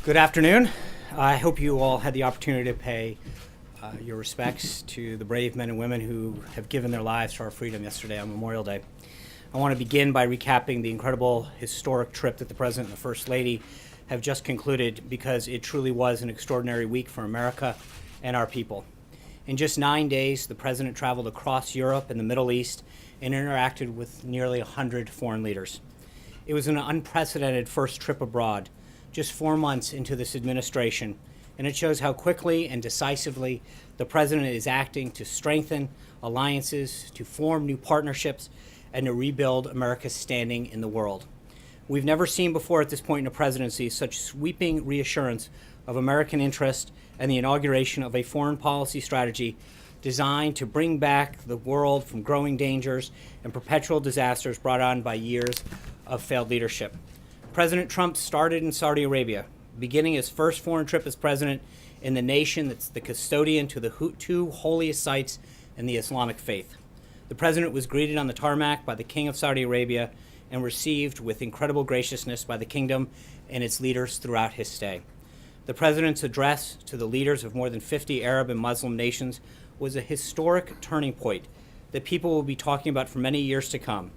Good afternoon. I hope you all had the opportunity to pay your respects to the brave men and women who have given their lives for our freedom yesterday on Memorial Day. I want to begin by recapping the incredible historic trip that the President and the First Lady have just concluded, because it truly was an extraordinary week for America and our people. In just 9 days, the President traveled across Europe and the Middle East and interacted with nearly 100 foreign leaders. It was an unprecedented first trip abroad, just 4 months into this administration, and it shows how quickly and decisively the President is acting to strengthen alliances, to form new partnerships, and to rebuild America's standing in the world. We've never seen before at this point in a presidency such sweeping reassurance of American interest and the inauguration of a foreign policy strategy designed to bring back the world from growing dangers and perpetual disasters brought on by years of failed leadership. President Trump started in Saudi Arabia, beginning his first foreign trip as president in the nation that's the custodian to the two holiest sites in the Islamic faith. The president was greeted on the tarmac by the King of Saudi Arabia and received with incredible graciousness by the kingdom and its leaders throughout his stay. The president's address to the leaders of more than 50 Arab and Muslim nations was a historic turning point that people will be talking about for many years to come.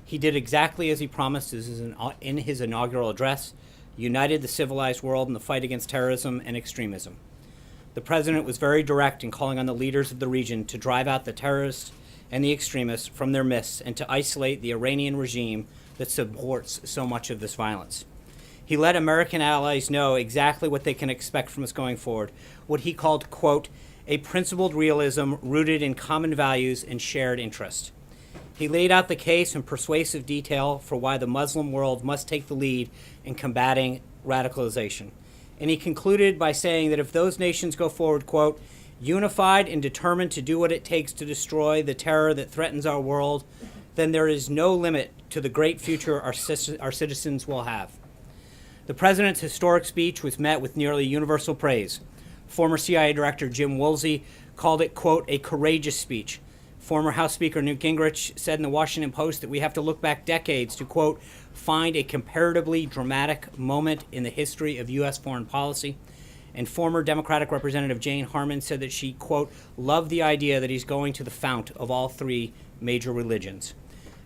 He did exactly as he promised in his inaugural address, united the civilized world in the fight against terrorism and extremism. The president was very direct in calling on the leaders of the region to drive out the terrorists and the extremists from their midst and to isolate the Iranian regime that supports so much of this violence. He let American allies know exactly what they can expect from us going forward, what he called, quote, a principled realism rooted in common values and shared interest. He laid out the case in persuasive detail for why the Muslim world must take the lead in combating radicalization. And he concluded by saying that if those nations go forward, quote, unified and determined to do what it takes to destroy the terror that threatens our world, then there is no limit to the great future our citizens will have. The president's historic speech was met with nearly universal praise. Former CIA Director Jim Woolsey called it, quote, a courageous speech. Former House Speaker Newt Gingrich said in the Washington Post that we have to look back decades to, quote, find a comparatively dramatic moment in the history of U.S. foreign policy. And former Democratic Representative Jane Harman said that she, quote, loved the idea that he's going to the fount of all three major religions.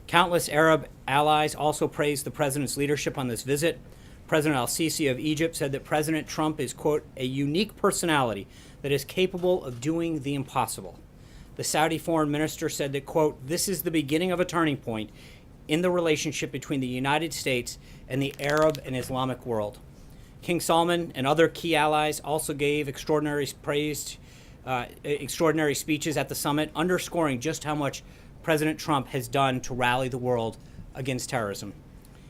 Countless Arab allies also praised the president's leadership on this visit. President al-Sisi of Egypt said that President Trump is, quote, a unique personality that is capable of doing the impossible. The Saudi foreign minister said that, quote, this is the beginning of a turning point in the relationship between the United States and the Arab and Islamic world. King Salman and other key allies also gave extraordinary speeches at the summit, underscoring just how much President Trump has done to rally the world against terrorism.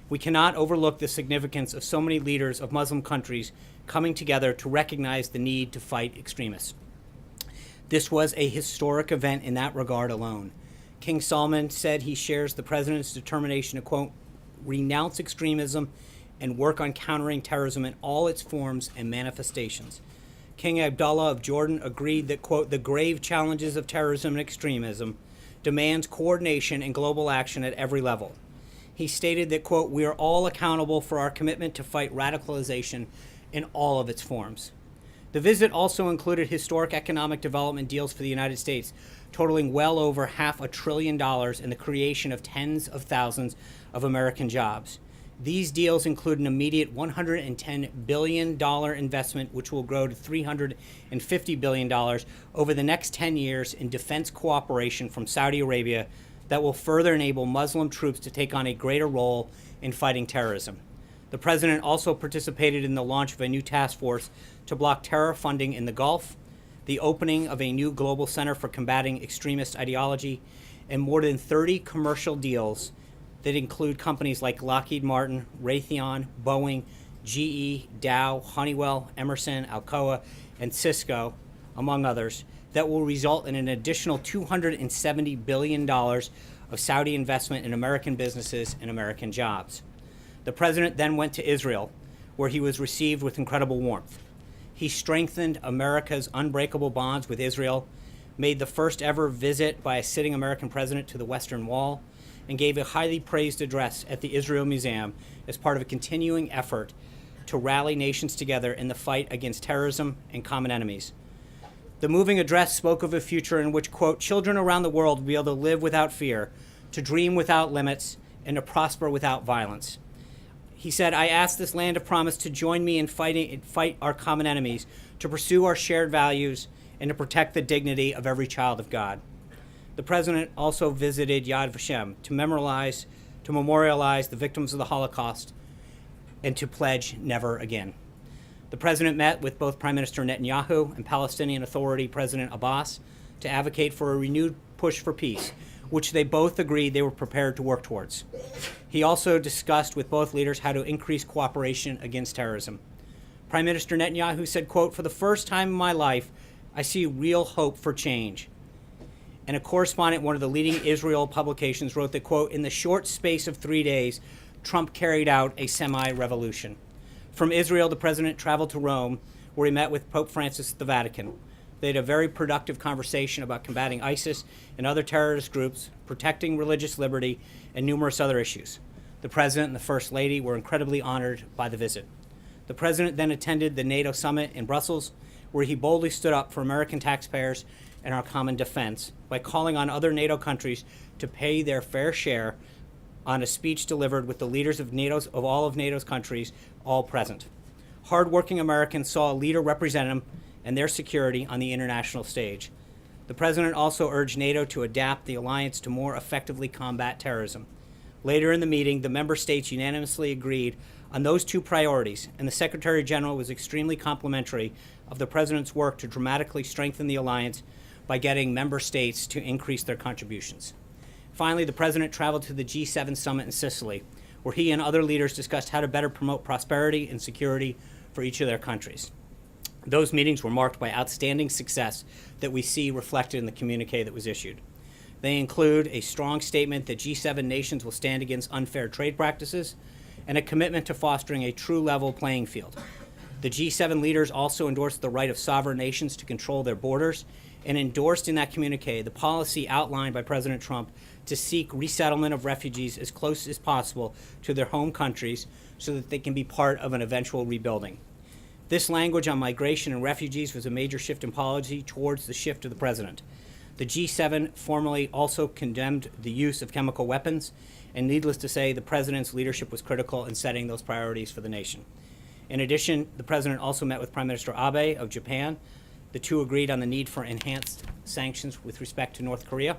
We cannot overlook the significance of so many leaders of Muslim countries coming together to recognize the need to fight extremists. This was a historic event in that regard alone. King Salman said he shares the president's determination to, quote, renounce extremism and work on countering terrorism in all its forms and manifestations. King Abdullah of Jordan agreed that, quote, the grave challenges of terrorism and extremism demands coordination and global action at every level. He stated that, quote, we are all accountable for our commitment to fight radicalization in all of its forms. The visit also included historic economic development deals for the United States, totaling well over $500 billion and the creation of tens of thousands of American jobs. These deals include an immediate $110 billion investment, which will grow to $350 billion over the next 10 years in defense cooperation from Saudi Arabia that will further enable Muslim troops to take on a greater role in fighting terrorism. The president also participated in the launch of a new task force to block terror funding in the Gulf, the opening of a new global center for combating extremist ideology, and more than 30 commercial deals that include companies like Lockheed Martin, Raytheon, Boeing, GE, Dow, Honeywell, Emerson, Alcoa, and Cisco, among others, that will result in an additional $270 billion of Saudi investment in American businesses and American jobs. The president then went to Israel, where he was received with incredible warmth. He strengthened America's unbreakable bonds with Israel, made the first ever visit by a sitting American president to the Western Wall, and gave a highly praised address at the Israel Museum as part of a continuing effort to rally nations together in the fight against terrorism and common enemies. The moving address spoke of a future in which, quote, children around the world will be able to live without fear, to dream without limits, and to prosper without violence. He said, I ask this land of promise to join me in fight our common enemies, to pursue our shared values, and to protect the dignity of every child of God. The president also visited Yad Vashem to memorialize the victims of the Holocaust and to pledge never again. The president met with both Prime Minister Netanyahu and Palestinian Authority President Abbas to advocate for a renewed push for peace, which they both agreed they were prepared to work towards. He also discussed with both leaders how to increase cooperation against terrorism. Prime Minister Netanyahu said, quote, for the first time in my life, I see real hope for change. And a correspondent at one of the leading Israel publications wrote that, quote, in the short space of 3 days, Trump carried out a semi-revolution. From Israel, the president traveled to Rome, where he met with Pope Francis at the Vatican. They had a very productive conversation about combating ISIS and other terrorist groups, protecting religious liberty, and numerous other issues. The president and the First Lady were incredibly honored by the visit. The president then attended the NATO summit in Brussels, where he boldly stood up for American taxpayers and our common defense by calling on other NATO countries to pay their fair share on a speech delivered with the leaders of all of NATO's countries all present. Hardworking Americans saw a leader represent them and their security on the international stage. The president also urged NATO to adapt the alliance to more effectively combat terrorism. Later in the meeting, the member states unanimously agreed on those two priorities, and the Secretary General was extremely complimentary of the president's work to dramatically strengthen the alliance by getting member states to increase their contributions. Finally, the president traveled to the G7 summit in Sicily, where he and other leaders discussed how to better promote prosperity and security for each of their countries. Those meetings were marked by outstanding success that we see reflected in the communique that was issued. They include a strong statement that G7 nations will stand against unfair trade practices and a commitment to fostering a true level playing field. The G7 leaders also endorsed the right of sovereign nations to control their borders and endorsed in that communique the policy outlined by President Trump to seek resettlement of refugees as close as possible to their home countries so that they can be part of an eventual rebuilding. This language on migration and refugees was a major shift in policy towards the shift of the president. The G7 formally also condemned the use of chemical weapons, and needless to say, the president's leadership was critical in setting those priorities for the nation. In addition, the president also met with Prime Minister Abe of Japan. The two agreed on the need for enhanced sanctions with respect to North Korea.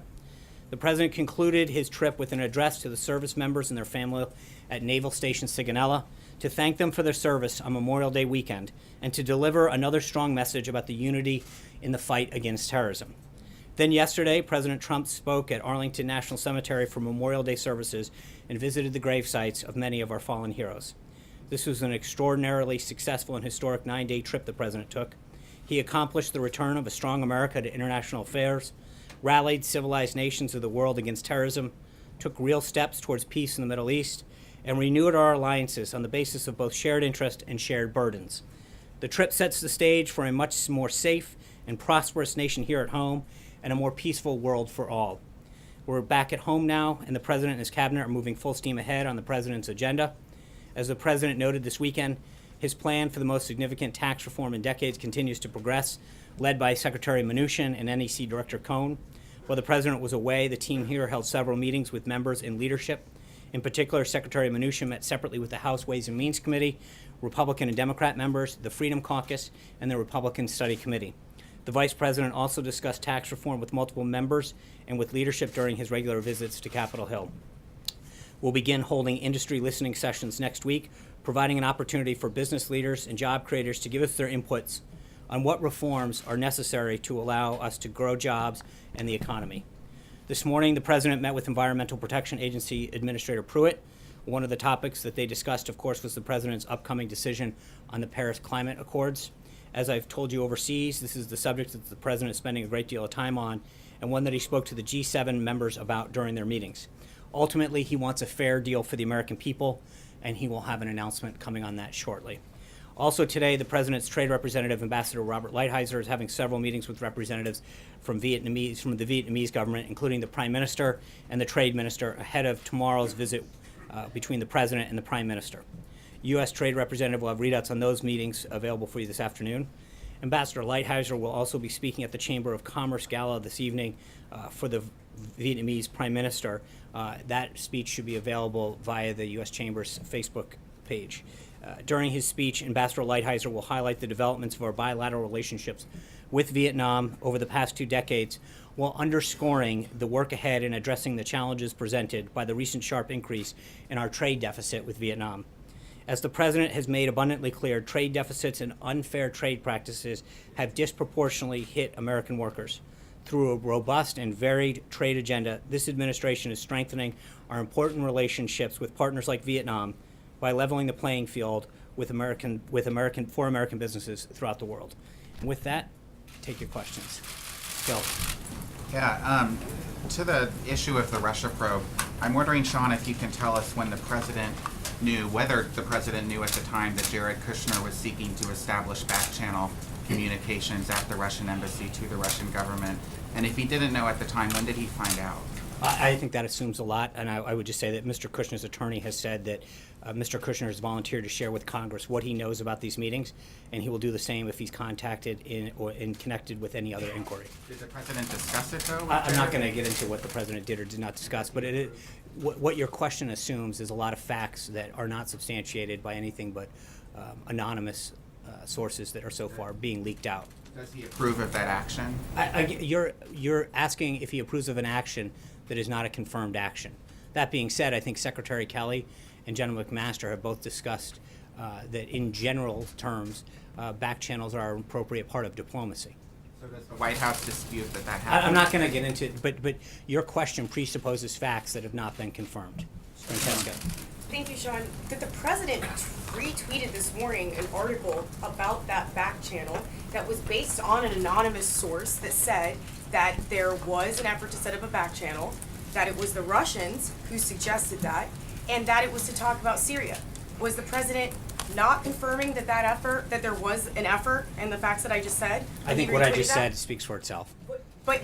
The president concluded his trip with an address to the service members and their family at Naval Station Sigonella to thank them for their service on Memorial Day weekend and to deliver another strong message about the unity in the fight against terrorism. Then yesterday, President Trump spoke at Arlington National Cemetery for Memorial Day services and visited the grave sites of many of our fallen heroes. This was an extraordinarily successful and historic 9-day trip the president took. He accomplished the return of a strong America to international affairs, rallied civilized nations of the world against terrorism, took real steps towards peace in the Middle East, and renewed our alliances on the basis of both shared interest and shared burdens. The trip sets the stage for a much more safe and prosperous nation here at home and a more peaceful world for all. We're back at home now, and the president and his cabinet are moving full steam ahead on the president's agenda. As the president noted this weekend, his plan for the most significant tax reform in decades continues to progress, led by Secretary Mnuchin and NEC Director Cohn. While the president was away, the team here held several meetings with members in leadership. In particular, Secretary Mnuchin met separately with the House Ways and Means Committee, Republican and Democrat members, the Freedom Caucus, and the Republican Study Committee. The vice president also discussed tax reform with multiple members and with leadership during his regular visits to Capitol Hill. We'll begin holding industry listening sessions next week, providing an opportunity for business leaders and job creators to give us their inputs on what reforms are necessary to allow us to grow jobs and the economy. This morning, the president met with Environmental Protection Agency Administrator Pruitt. One of the topics that they discussed, of course, was the president's upcoming decision on the Paris Climate Accords. As I've told you overseas, this is the subject that the president is spending a great deal of time on, and one that he spoke to the G7 members about during their meetings. Ultimately, he wants a fair deal for the American people, and he will have an announcement coming on that shortly. Also today, the president's trade representative, Ambassador Robert Lighthizer, is having several meetings with representatives from the Vietnamese government, including the Prime Minister and the Trade Minister, ahead of tomorrow's visit between the president and the Prime Minister. U.S. Trade Representative will have readouts on those meetings available for you this afternoon. Ambassador Lighthizer will also be speaking at the Chamber of Commerce Gala this evening for the Vietnamese Prime Minister. That speech should be available via the U.S. Chamber's Facebook page. During his speech, Ambassador Lighthizer will highlight the developments of our bilateral relationships with Vietnam over the past 2 decades, while underscoring the work ahead in addressing the challenges presented by the recent sharp increase in our trade deficit with Vietnam. As the President has made abundantly clear, trade deficits and unfair trade practices have disproportionately hit American workers. Through a robust and varied trade agenda, this administration is strengthening our important relationships with partners like Vietnam by leveling the playing field for American businesses throughout the world. And with that, take your questions. Phil. Yeah, to the issue of the Russia probe, I'm wondering, Sean, if you can tell us when the President knew, whether the President knew at the time that Jared Kushner was seeking to establish back-channel communications at the Russian embassy to the Russian government. And if he didn't know at the time, when did he find out? I think that assumes a lot, and I would just say that Mr. Kushner's attorney has said that Mr. Kushner has volunteered to share with Congress what he knows about these meetings, and he will do the same if he's contacted or connected with any other inquiry. Did the President discuss it, though? I'm not going to get into what the President did or did not discuss, but what your question assumes is a lot of facts that are not substantiated by anything but anonymous sources that are so far being leaked out. Does he approve of that action? You're asking if he approves of an action that is not a confirmed action. That being said, I think Secretary Kelly and General McMaster have both discussed that in general terms, back channels are an appropriate part of diplomacy. So does the White House dispute that happened? I'm not going to get into it, but your question presupposes facts that have not been confirmed. Francesca. Thank you, Sean. Did the President retweeted this morning an article about that back channel that was based on an anonymous source that said that there was an effort to set up a back channel, that it was the Russians who suggested that, and that it was to talk about Syria? Was the President not confirming that there was an effort and the facts that I just said? I think what I just said speaks for itself. But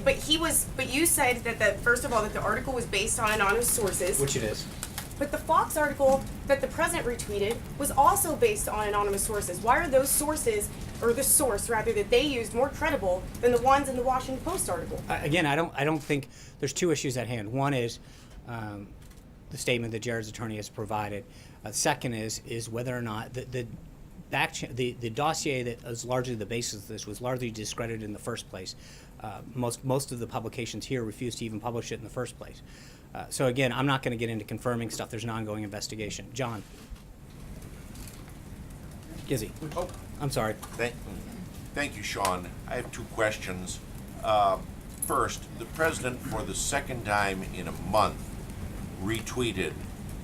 you said that first of all that the article was based on anonymous sources. Which it is. But the Fox article that the President retweeted was also based on anonymous sources. Why are those sources, or the source rather, that they used more credible than the ones in the Washington Post article? Again, I don't think there's 2 issues at hand. One is the statement that Jared's attorney has provided. Second is whether or not the dossier that is largely the basis of this was largely discredited in the first place. Most of the publications here refused to even publish it in the first place. So again, I'm not going to get into confirming stuff. There's an ongoing investigation. John. Gizzy. Oh, I'm sorry. Thank you, Sean. I have 2 questions. First, the President, for the second time in a month, retweeted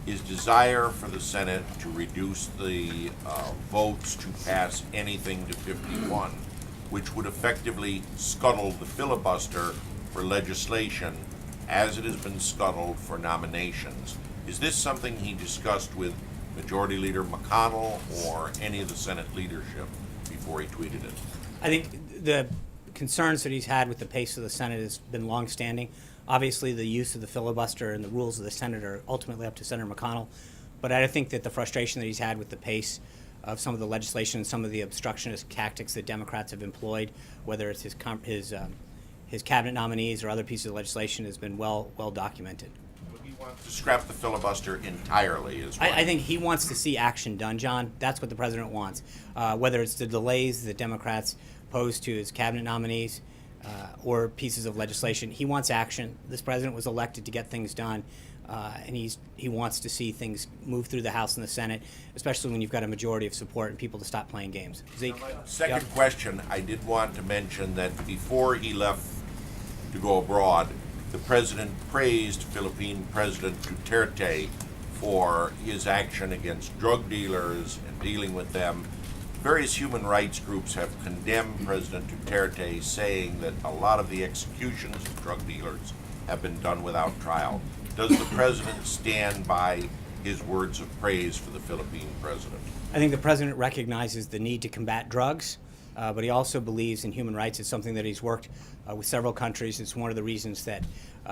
his desire for the Senate to reduce the votes to pass anything to 51, which would effectively scuttle the filibuster for legislation as it has been scuttled for nominations. Is this something he discussed with Majority Leader McConnell or any of the Senate leadership before he tweeted it? I think the concerns that he's had with the pace of the Senate has been longstanding. Obviously, the use of the filibuster and the rules of the Senate are ultimately up to Senator McConnell. But I think that the frustration that he's had with the pace of some of the legislation and some of the obstructionist tactics that Democrats have employed, whether it's his cabinet nominees or other pieces of legislation, has been well documented. He wants to scrap the filibuster entirely as well. I think he wants to see action done, John. That's what the President wants. Whether it's the delays that Democrats pose to his cabinet nominees or pieces of legislation, he wants action. This President was elected to get things done, and he wants to see things move through the House and the Senate, especially when you've got a majority of support and people to stop playing games. Zeke? Second question, I did want to mention that before he left to go abroad, the President praised Philippine President Duterte for his action against drug dealers and dealing with them. Various human rights groups have condemned President Duterte, saying that a lot of the executions of drug dealers have been done without trial. Does the President stand by his words of praise for the Philippine President? I think the President recognizes the need to combat drugs but he also believes in human rights. It's something that he's worked with several countries. It's one of the reasons that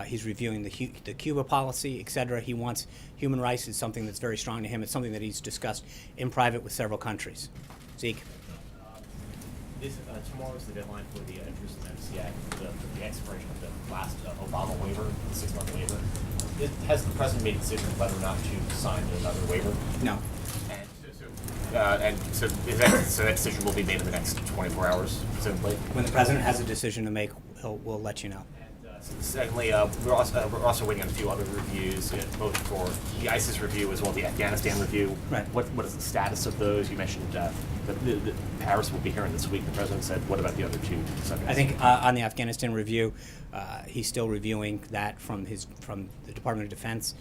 he's reviewing the Cuba policy, et cetera. He wants human rights. It's something that's very strong to him. It's something that he's discussed in private with several countries. Zeke. Tomorrow is the deadline for the interest in MCA, the expiration of the last Obama waiver, the 6-month waiver. Has the president made a decision whether or not to sign another waiver? No. And so that decision will be made in the next 24 hours, presumably? When the president has a decision to make, we'll let you know. Secondly, we're also waiting on a few other reviews, both for the ISIS review as well as the Afghanistan review. Right. What is the status of those? You mentioned that Paris will be hearing this week. The president said, what about the other two subjects? I think on the Afghanistan review, he's still reviewing that from the Department of Defense.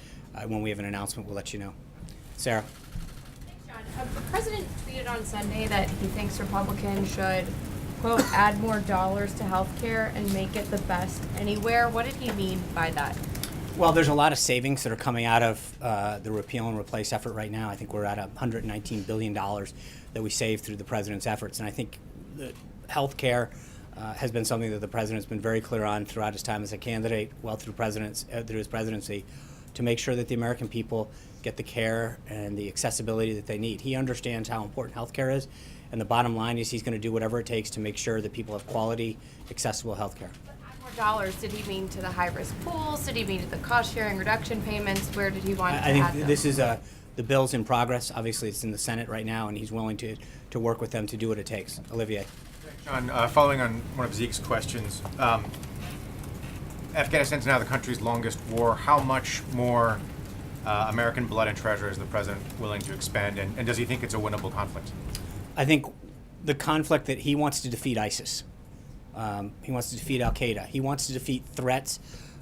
When we have an announcement, we'll let you know. Sarah. Thanks, John. The president tweeted on Sunday that he thinks Republicans should, quote, add more dollars to healthcare and make it the best anywhere. What did he mean by that? Well, there's a lot of savings that are coming out of the repeal and replace effort right now. I think we're at $119 billion that we saved through the president's efforts. And I think that health care has been something that the president's been very clear on throughout his time as a candidate, through his presidency, to make sure that the American people get the care and the accessibility that they need. He understands how important health care is. And the bottom line is he's going to do whatever it takes to make sure that people have quality, accessible health care. More dollars, did he mean to the high-risk pools? Did he mean to the cost-sharing reduction payments? Where did he want to I add think them? this is the bill's in progress. Obviously, it's in the Senate right now, and he's willing to work with them to do what it takes. Olivier. John, following on one of Zeke's questions, Afghanistan's now the country's longest war. How much more American blood and treasure is the president willing to expend, and does he think it's a winnable conflict? I think the conflict that he wants to defeat ISIS. He wants to defeat Al Qaeda. He wants to defeat threats,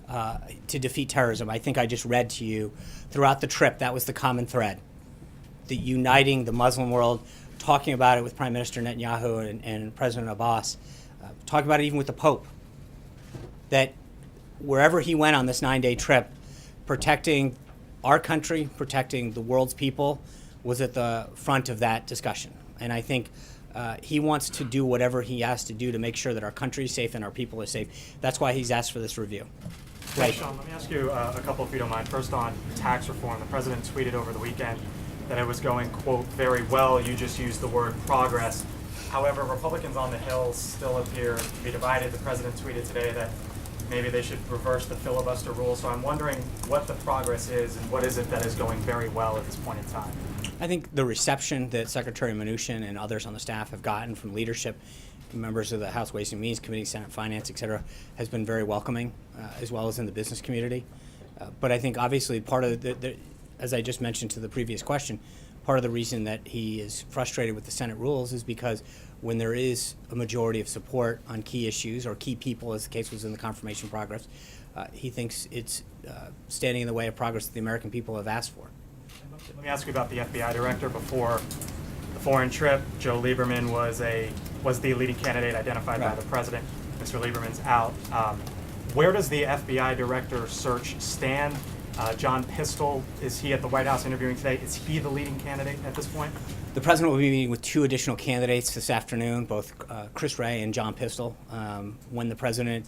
to defeat terrorism. I think I just read to you throughout the trip that was the common thread. The uniting the Muslim world, talking about it with Prime Minister Netanyahu and President Abbas, talking about it even with the Pope. That wherever he went on this 9-day trip, protecting our country, protecting the world's people, was at the front of that discussion. And I think he wants to do whatever he has to do to make sure that our country is safe and our people are safe. That's why he's asked for this review. Hey, Sean, let me ask you a couple, if you don't mind. First, on tax reform. The president tweeted over the weekend that it was going, quote, very well. You just used the word progress. However, Republicans on the Hill still appear to be divided. The president tweeted today that maybe they should reverse the filibuster rule. So I'm wondering what the progress is and what is it that is going very well at this point in time? I think the reception that Secretary Mnuchin and others on the staff have gotten from leadership, members of the House Ways and Means Committee, Senate Finance, et cetera, has been very welcoming, as well as in the business community. But I think obviously part of as I just mentioned to the previous question, part of the reason that he is frustrated with the Senate rules is because when there is a majority of support on key issues or key people, as the case was in the confirmation progress, he thinks it's standing in the way of progress that the American people have asked for. Let me ask you about the FBI director. Before the foreign trip, Joe Lieberman was the leading candidate identified by the president. Mr. Lieberman's out. Where does the FBI director search stand? John Pistol, is he at the White House interviewing today? Is he the leading candidate at this point? The president will be meeting with 2 additional candidates this afternoon, both Chris Wray and John Pistol. When the president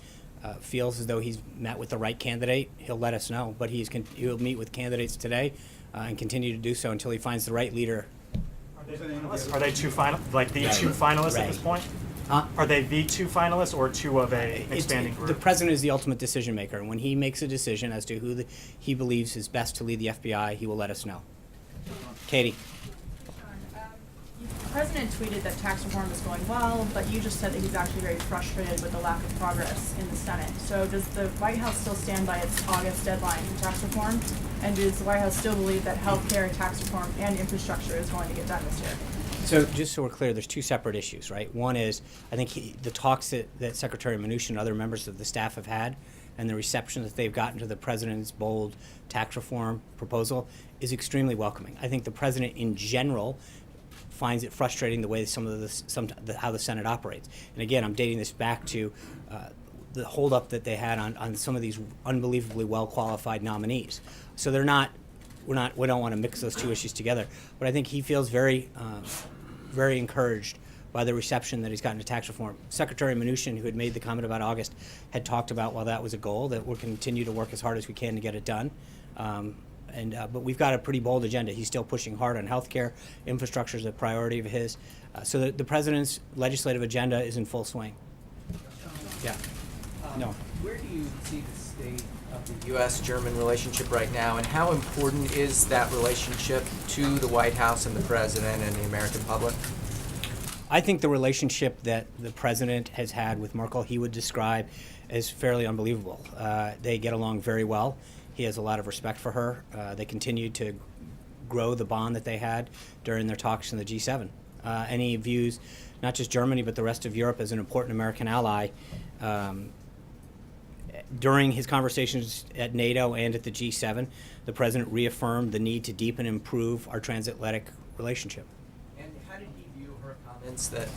feels as though he's met with the right candidate, he'll let us know. But he'll meet with candidates today and continue to do so until he finds the right leader. Are they two finalists at this point? Huh? Are they the 2 finalists or 2 of a expanding group? The president is the ultimate decision maker, and when he makes a decision as to who he believes is best to lead the FBI, he will let us know. Katie. The president tweeted that tax reform is going well, but you just said that he's actually very frustrated with the lack of progress in the Senate. So does the White House still stand by its August deadline for tax reform? And does the White House still believe that health care, tax reform, and infrastructure is going to get done this year? So just so we're clear, there's 2 separate issues, right? One is, I think the talks that Secretary Mnuchin and other members of the staff have had and the reception that they've gotten to the president's bold tax reform proposal is extremely welcoming. I think the president in general finds it frustrating the way how the Senate operates. And again, I'm dating this back to the holdup that they had on some of these unbelievably well-qualified nominees. So we don't want to mix those 2 issues together. But I think he feels very encouraged by the reception that he's gotten to tax reform. Secretary Mnuchin, who had made the comment about August, had talked about, while that was a goal, that we'll continue to work as hard as we can to get it done. But we've got a pretty bold agenda. He's still pushing hard on healthcare. Infrastructure is a priority of his. So the president's legislative agenda is in full swing. Yeah. No. Where do you see the state of the U.S.-German relationship right now, and how important is that relationship to the White House and the president and the American public? I think the relationship that the president has had with Merkel, he would describe as fairly unbelievable. They get along very well. He has a lot of respect for her. They continue to grow the bond that they had during their talks in the G7. And he views not just Germany, but the rest of Europe as an important American ally. During his conversations at NATO and at the G7, the president reaffirmed the need to deepen and improve our transatlantic relationship. And how did he view her comments that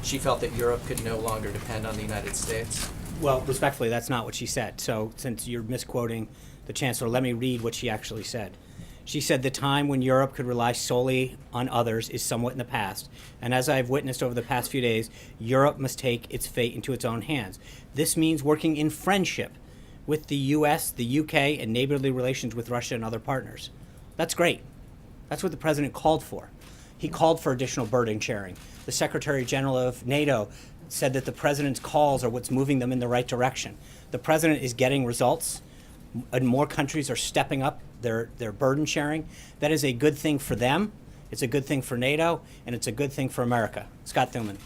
she felt that Europe could no longer depend on the United States? Well, respectfully, that's not what she said. So since you're misquoting the chancellor, let me read what she actually said. She said, "The time when Europe could rely solely on others is somewhat in the past. And as I've witnessed over the past few days, Europe must take its fate into its own hands. This means working in friendship with the U.S., the U.K., and neighborly relations with Russia and other partners." That's great. That's what the president called for. He called for additional burden sharing. The Secretary General of NATO said that the president's calls are what's moving them in the right direction. The president is getting results, and more countries are stepping up their burden sharing. That is a good thing for them, it's a good thing for NATO, and it's a good thing for America. Scott Thuman.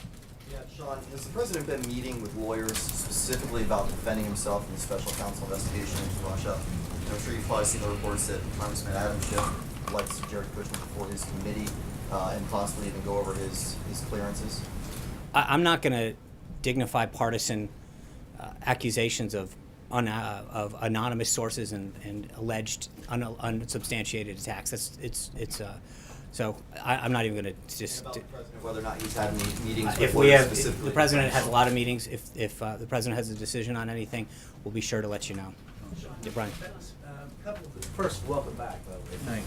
Yeah, Sean, has the president been meeting with lawyers specifically about defending himself in the special counsel investigation into Russia? I'm sure you've probably seen the reports that Congressman Adam Schiff likes Jared Kushner before his committee and possibly even go over his clearances. I'm not going to dignify partisan accusations of anonymous sources and alleged unsubstantiated attacks. So I'm not even going to just. About the president, whether or not he's had any meetings with If we lawyers have, specifically. the president has a lot of meetings. If the president has a decision on anything, we'll be sure to let you know. Yeah, Brian. First, welcome back, by the way.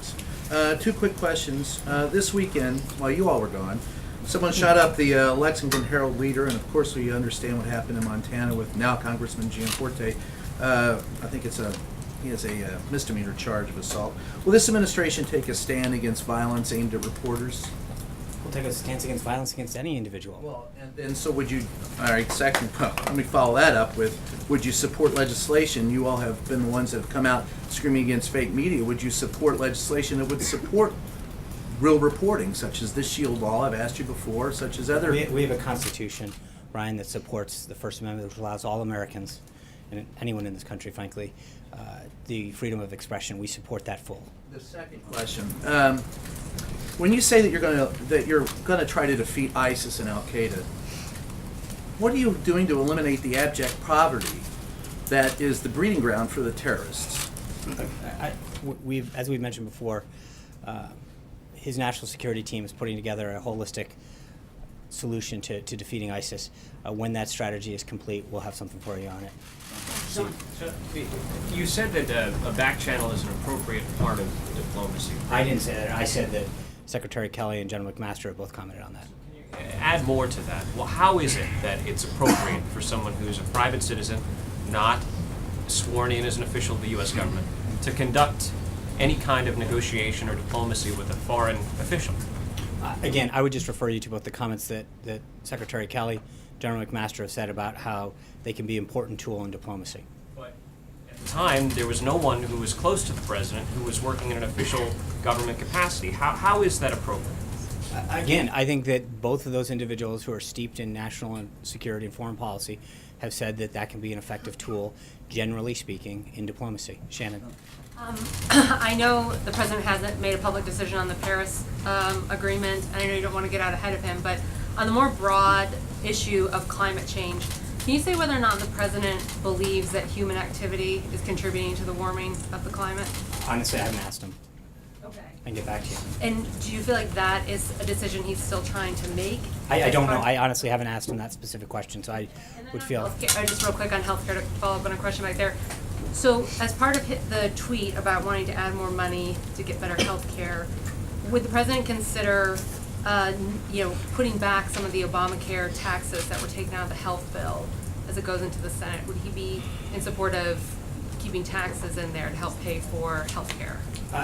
Thanks. Two quick questions. This weekend, while you all were gone, someone shot up the Lexington Herald Leader, and of course we understand what happened in Montana with now Congressman Gianforte. I think he has a misdemeanor charge of assault. Will this administration take a stand against violence aimed at reporters? We'll take a stance against violence against any individual. Well, and so would you, all right, second, well, let me follow that up with, would you support legislation? You all have been the ones that have come out screaming against fake media. Would you support legislation that would support real reporting, such as this SHIELD law I've asked you before, such as other... We have a constitution, Brian, that supports the First Amendment, which allows all Americans, and anyone in this country, frankly, the freedom of expression. We support that full. The second question. When you say that you're gonna try to defeat ISIS and Al Qaeda, what are you doing to eliminate the abject poverty that is the breeding ground for the terrorists? As we've mentioned before, his national security team is putting together a holistic solution to defeating ISIS. When that strategy is complete, we'll have something for you on it. So you said that a back channel is an appropriate part of diplomacy. I didn't say that. I said that Secretary Kelly and General McMaster have both commented on that. Can you add more to that? Well, how is it that it's appropriate for someone who's a private citizen, not sworn in as an official of the U.S. government, to conduct any kind of negotiation or diplomacy with a foreign official? Again, I would just refer you to both the comments that Secretary Kelly, General McMaster have said about how they can be an important tool in diplomacy. But at the time, there was no one who was close to the president who was working in an official government capacity. How is that appropriate? Again, I think that both of those individuals who are steeped in national and security and foreign policy have said that that can be an effective tool, generally speaking, in diplomacy. Shannon. I know the president hasn't made a public decision on the Paris agreement, and I know you don't want to get out ahead of him, but on the more broad issue of climate change, can you say whether or not the president believes that human activity is contributing to the warming of the climate? Honestly, I haven't asked him. Okay. I can get back to you. And do you feel like that is a decision he's still trying to make? I don't know. I honestly haven't asked him that specific question, so I would feel... Just real quick on healthcare to follow up on a question back there. So as part of the tweet about wanting to add more money to get better health care, would the president consider putting back some of the Obamacare taxes that were taken out of the health bill as it goes into the Senate? Would he be in support of keeping taxes in there to help pay for health care?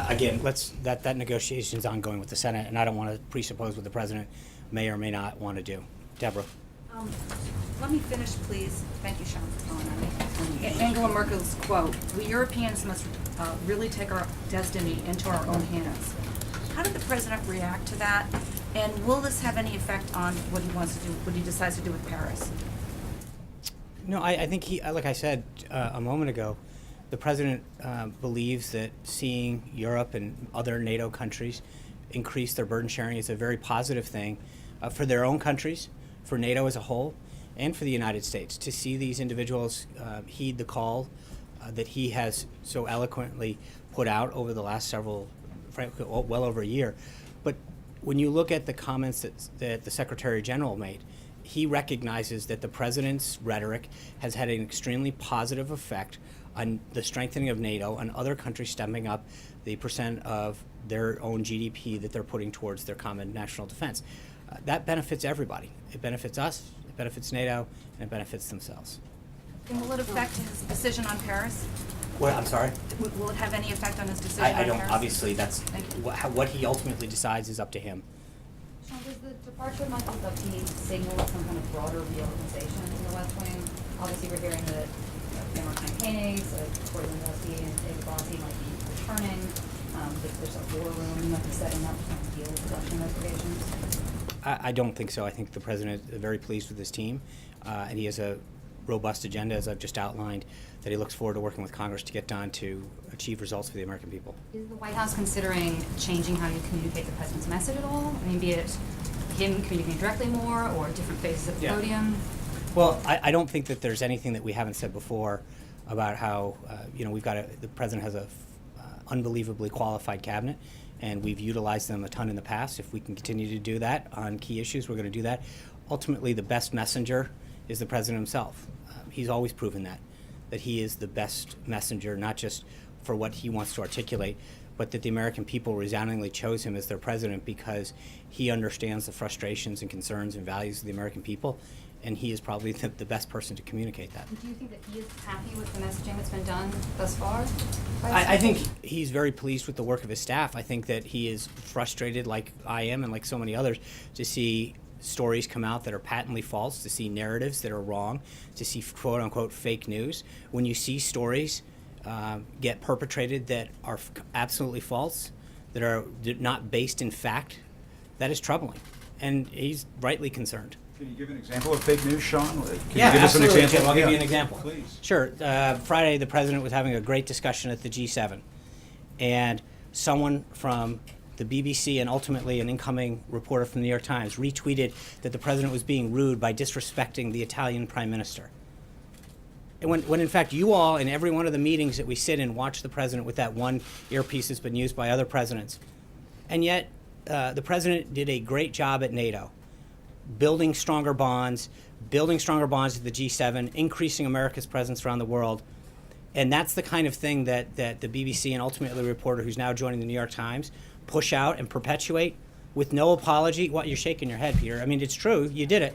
Again, that negotiation is ongoing with the Senate, and I don't want to presuppose what the president may or may not want to do. Deborah. Let me finish, please. Thank you, Sean, for calling on me. Angela Merkel's quote, "We Europeans must really take our destiny into our own hands." How did the president react to that? And will this have any effect on what he wants to do, what he decides to do with Paris? No, I think he, like I said a moment ago, the president believes that seeing Europe and other NATO countries increase their burden sharing is a very positive thing for their own countries, for NATO as a whole, and for the United States. To see these individuals heed the call that he has so eloquently put out over the last frankly, well over a year. But when you look at the comments that the Secretary General made, he recognizes that the president's rhetoric has had an extremely positive effect on the strengthening of NATO, on other countries stepping up the percent of their own GDP that they're putting towards their common national defense. That benefits everybody. It benefits us, it benefits NATO, and it benefits themselves. And will it affect his decision on Paris? What, I'm sorry? Will it have any effect on his decision I on don't, Paris? obviously, that's, what he ultimately decides is up to him. Sean, does the departure of Michael Gupke signal some kind of broader reorganization in the West Wing? Obviously, we're hearing that Cameron Koenig, Corey Lewandowski, and David Bossie might be returning. There's a war room you might be setting up to deal with election investigations. I don't think so. I think the president is very pleased with his team, and he has a robust agenda, as I've just outlined, that he looks forward to working with Congress to get done to achieve results for the American people. Is the White House considering changing how you communicate the president's message at all? I mean, be it him communicating directly more or different faces at the podium? Well, I don't think that there's anything that we haven't said before about how, the president has a unbelievably qualified cabinet, and we've utilized them a ton in the past. If we can continue to do that on key issues, we're going to do that. Ultimately, the best messenger is the president himself. He's always proven that he is the best messenger, not just for what he wants to articulate, but that the American people resoundingly chose him as their president because he understands the frustrations and concerns and values of the American people, and he is probably the best person to communicate that. Do you think that he is happy with the messaging that's been done thus far? I think he's very pleased with the work of his staff. I think that he is frustrated, like I am and like so many others, to see stories come out that are patently false, to see narratives that are wrong, to see quote-unquote fake news. When you see stories get perpetrated that are absolutely false, that are not based in fact, that is troubling. And he's rightly concerned. Can you give an example of fake news, Sean? Can Yeah, you give us an absolutely. example? I'll give you an example. Please. Sure. Friday, the president was having a great discussion at the G7, and someone from the BBC and ultimately an incoming reporter from the New York Times retweeted that the president was being rude by disrespecting the Italian prime minister. And when in fact you all in every one of the meetings that we sit in watch the president with that one earpiece that's been used by other presidents. And yet the president did a great job at NATO, building stronger bonds at the G7, increasing America's presence around the world. And that's the kind of thing that the BBC and ultimately the reporter who's now joining the New York Times push out and perpetuate with no apology. What, you're shaking your head, Peter. I mean, it's true. You did it.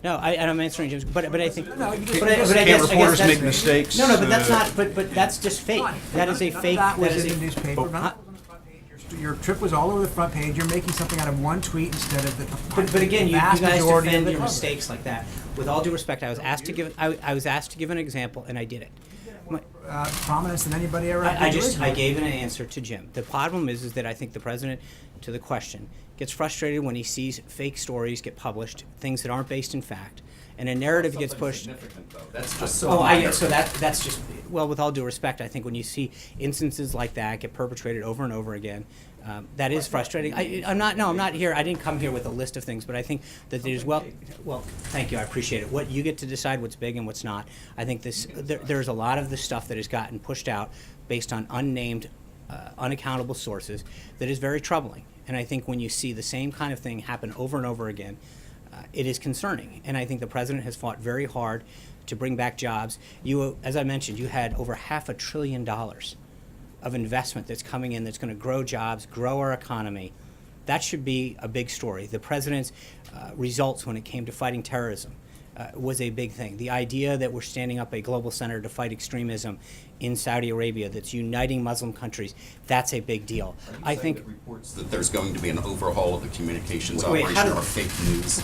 No, and I'm answering James, but I think. No, you just can't reporters make mistakes. No, but that's not. But that's just fake. That is a fake. That was is in a- the newspaper. None of it was on the front page. Your trip was all over the front page. You're making something out of one tweet instead of the. But again, you vast guys majority of defend the your coverage. mistakes like that. With all due respect, I was asked to give an example, and I did it. Prominence than anybody ever. I gave an answer to Jim. The problem is that I think the president, to the question, gets frustrated when he sees fake stories get published, things that aren't based in fact, and a narrative gets pushed. That's just so. That's just, well, with all due respect, I think when you see instances like that get perpetrated over and over again, that is frustrating. I'm not here. I didn't come here with a list of things, but I think that there's well, thank you. I appreciate it. What you get to decide what's big and what's not. I think there's a lot of the stuff that has gotten pushed out based on unnamed, unaccountable sources that is very troubling. And I think when you see the same kind of thing happen over and over again, it is concerning. And I think the president has fought very hard to bring back jobs. You, as I mentioned, you had over $500 billion of investment that's coming in that's going to grow jobs, grow our economy. That should be a big story. The president's results when it came to fighting terrorism was a big thing. The idea that we're standing up a global center to fight extremism in Saudi Arabia that's uniting Muslim countries, that's a big deal. I think reports that there's going to be an overhaul of the communications Wait, operation how did- are fake news.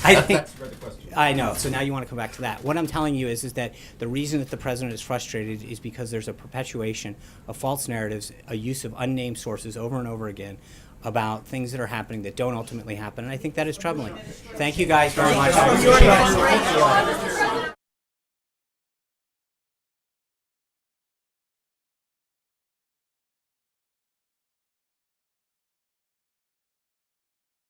I think, That's the question. I know. So now you want to come back to that. What I'm telling you is that the reason that the president is frustrated is because there's a perpetuation of false narratives, a use of unnamed sources over and over again about things that are happening that don't ultimately happen, and I think that is troubling. Thank you guys very much. I appreciate it.